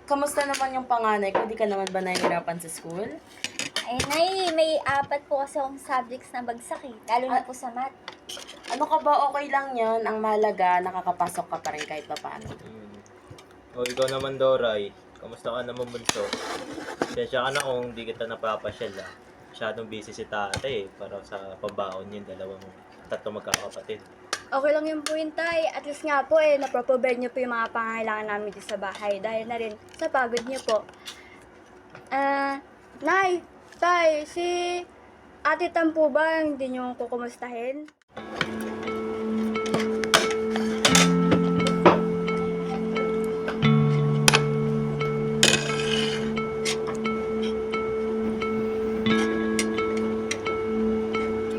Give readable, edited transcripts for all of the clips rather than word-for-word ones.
kamusta naman yung panganay ko? Di ka naman ba nahihirapan sa school? Ay, Nay, may 4 po kasi akong subjects na bagsak eh. Lalo na po sa math. Ano ka ba? Okay lang yon. Ang mahalaga, nakakapasok ka pa rin kahit pa paano. O ikaw naman, Doray. Kamusta ka naman, bunso? Sensya ka na kung di kita napapasyal, ah. Masyadong busy si tate, para sa pabaon yung tatlo magkakapatid. Okay lang yung po yun, Tay. At least nga po naproprovide niyo po yung mga pangangailangan namin dito sa bahay. Dahil na rin sa pagod niyo po. Nay, Tay, si Ate Tam po ba hindi niyo kukumustahin?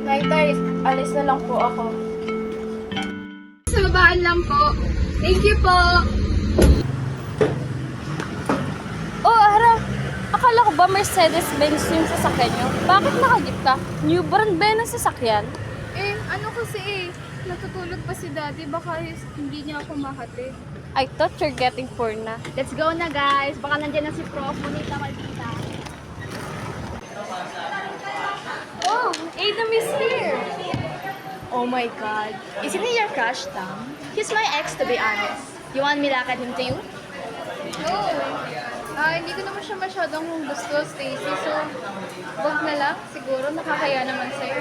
Nay, Tay, alis na lang po ako. Sa babaan lang po. Thank you po. Oh, Ara! Akala ko ba Mercedes-Benz yung sasakyan nyo? Bakit nakagip ka? New brand ba yan ang sasakyan? Ano kasi natutulog pa si Daddy. Baka hindi niya ako mahatid. I thought you're getting poor na. Let's go na, guys. Baka nandiyan na si Prof. Bonita Maldita. Oh, Adam is here! Oh my God. Isn't he your crush, Tam? He's my ex, to be honest. You want me lock at him to you? No. Hindi ko naman siya masyadong gusto, Stacy. So, wag na lang. Siguro nakakaya naman sa'yo.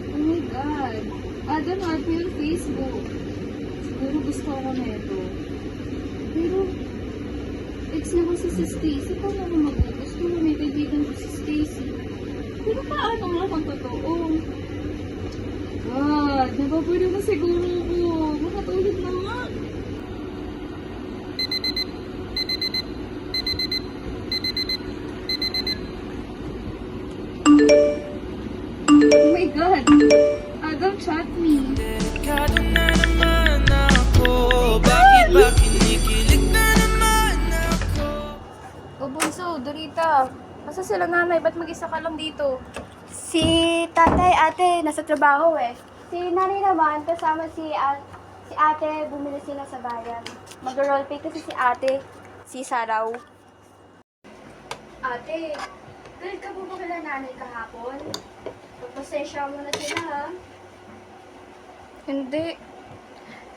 Oh my God. Adam, add ko yung Facebook. Siguro gusto ko na ito. Pero, ex na kasi si Stacy. Paano ako magugusto na may kaibigan ko si Stacy? Pero paano nga kung totoo? God, nababuli mo siguro ako. Makatulog na nga. Oh my God! Adam, chat me. Delikado na naman ako. Bakit ba kinikilig na naman ako? O Bunso, Dorita. Asa sila nanay? Ba't mag-isa ka lang dito? Si tatay, ate, nasa trabaho eh. Si nanay naman, kasama si ate, bumili sila sa bayan. Mag-roleplay kasi si ate, si Saraw. Ate, galit ka po ba kila nanay kahapon? Pagpasensya mo na sila ha. Hindi.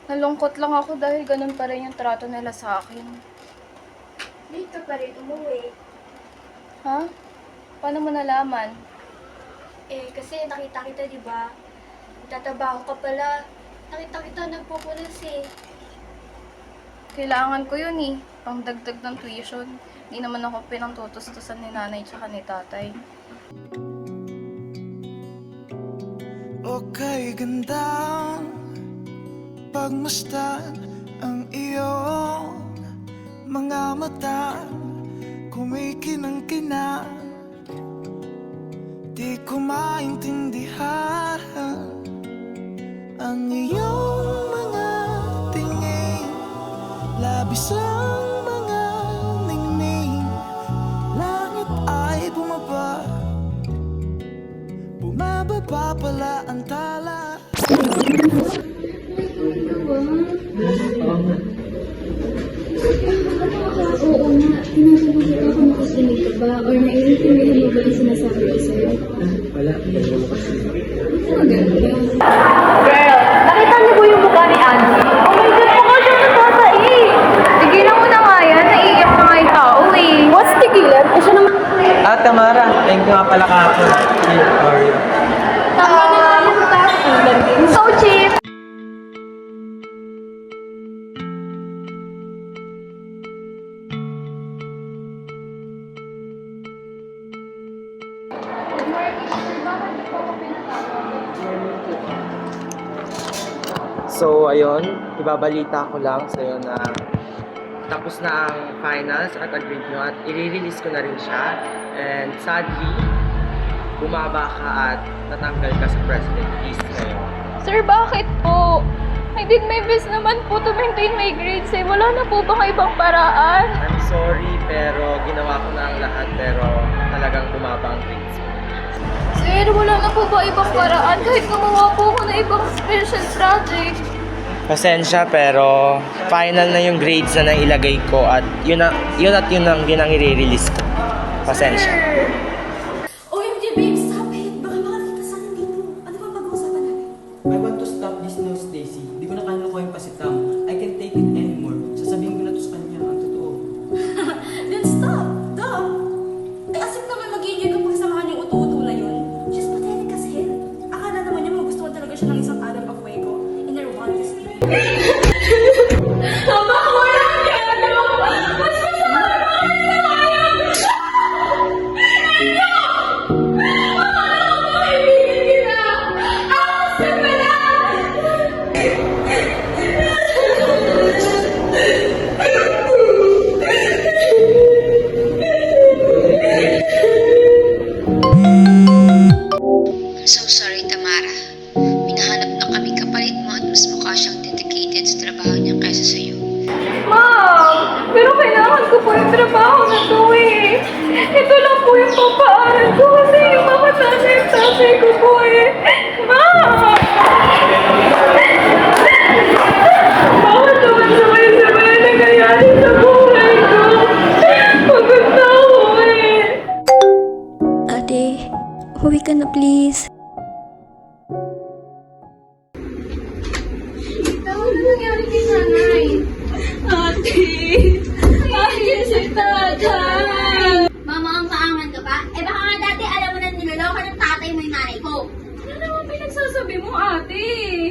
Nalungkot lang ako dahil ganun pa rin yung trato nila sa akin. Dito pa rin umuwi. Ha? Paano mo nalaman? Kasi nakita kita, di ba? Nagtatrabaho ka pala. Nakita kita nagpupunas eh. Kailangan ko yun eh. Pang dagdag ng tuition. Hindi naman ako pinangtutustusan ni nanay tsaka ni tatay. Okay, ganda pagmasdan ang iyong mga mata. Kumikinang-kinang di ko maintindihan ang iyong mga tingin. Labis ang mga ningning. Langit ay bumaba, bumababa pala ang tala. Oo nga, tinasagot ako makasinig ka ba? Or naiintindihan mo ba yung sinasabi ko sa'yo? Wala, Girl, nakita niyo po yung mukha ni Angie? Oh my God, mukha siya nagsasaig! Tigilan mo na nga yan. Naiiyak na nga yung tao eh. What's tigilan? Siya naman. Tamara, thank you nga pala kahapon. How are you? Tama na nga yung task. So cheap! So, ayun, ibabalita ko lang sa'yo na tapos na ang finals at agreed nyo at i-release ko na rin siya. And sadly, bumaba ka at natanggal ka sa president list ngayon. Sir, bakit po? I did my best naman po to maintain my grades eh. Wala na po bang ibang paraan? I'm sorry, pero ginawa ko na ang lahat, pero talagang bumaba ang grades mo. Sir, Sir, wala na po ba ibang paraan kahit gumawa po ako ng ibang special project? Pasensya pero final na yung grades na nailagay ko at yun ang i-release ko. Pasensya. OMG, babe, stop it! Baka makakita sa akin dito. Ano ba pag-uusapan natin? I want to stop this now, Stacy. Hindi ko na kaya ko yung pasitam. I can't take it anymore. Sasabihin ko na to sa kanya, ang totoo. Then stop! Duh! Eh, asip naman mag-enjoy kapag samahan yung utu-utu na yun. She's pathetic as hell. Akala naman niya magustuhan talaga siya ng isang Adam Acueco in her wildest dream. Tama ko lang yan! Mas masama naman sa I'm so sorry, Tamara. Minahanap na kami kapalit mo at mas mukha siyang dedicated sa trabaho niya kaysa sa'yo. Ma'am, pero kailangan ko po yung trabaho na to eh. Ito lang po yung papaaral ko kasi yung mga tatay ko po eh. Ma'am! Bakit naman sabay-sabay na nangyayari sa buhay ko? Pagod na ako eh. Ate, huwi ka na please. Ano nangyari kay nanay? Ate! Ate, si tatay! Mama, ang kaangan ka ba? Eh baka nga dati alam mo na niloloko ng tatay mo yung nanay ko. Ano naman pinagsasabi mo, ate?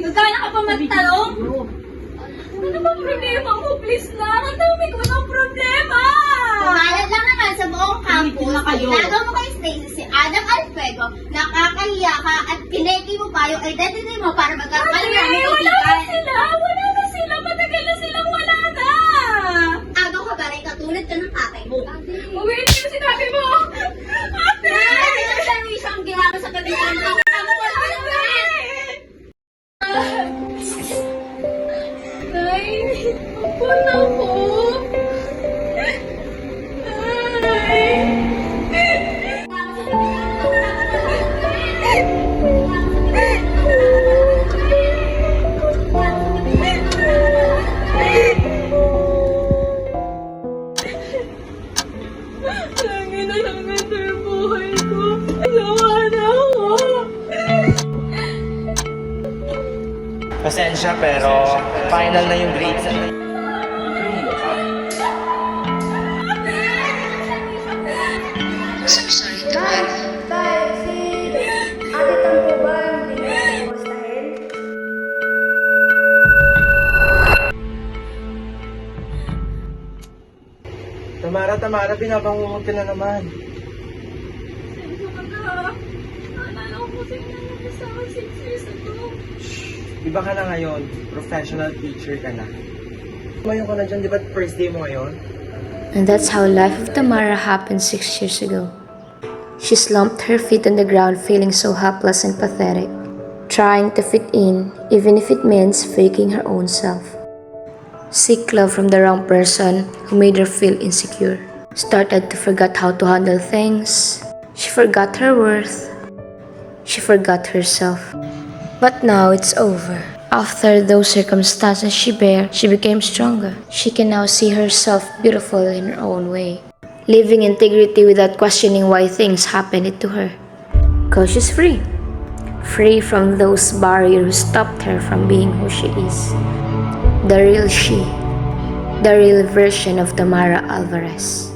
Nagkala ka pa magtalong? Ano ba problema mo? Please lang! Ang dami ko ng problema! Kumalat lang naman sa buong campus. Nagaw mo kay Stacy si Adam Alfuego, nakakahiya ka at pineki mo pa yung identity mo para magkakaroon ng Ate, wala na kaibigan. sila! Wala na sila! Matagal na silang wala na! Agaw ka ba rin katulad ka ng tatay mo? Uwi na yung sinabi mo! Ate! Ang dami siyang ginawa sa kabilang ko. Ang wala na Nay! Ampun ako! Lagi na lang ito yung buhay ko. Sawa na ako. Pasensya pero final na yung grades na So sorry, Tamara. Tay, si Ate Tampo ba hindi niyo kumustahin? Tamara, pinapangungod ka na naman. Naalala ko kasi nangyari sa akin 6 years ago. Iba ka na ngayon, professional teacher ka na. Tumayo ka na dyan, di ba first day mo ngayon? And that's how life of Tamara happened 6 years ago. She slumped her feet on the ground feeling so helpless and pathetic, trying to fit in even if it means faking her own self. Seek love from the wrong person who made her feel insecure. Started to forget how to handle things. She forgot her worth. She forgot herself. But now it's over. After those circumstances she bear, she became stronger. She can now see herself beautiful in her own way, living integrity without questioning why things happened to her. Cause she's free. Free from those barriers who stopped her from being who she is. The real she. The real version of Tamara Alvarez.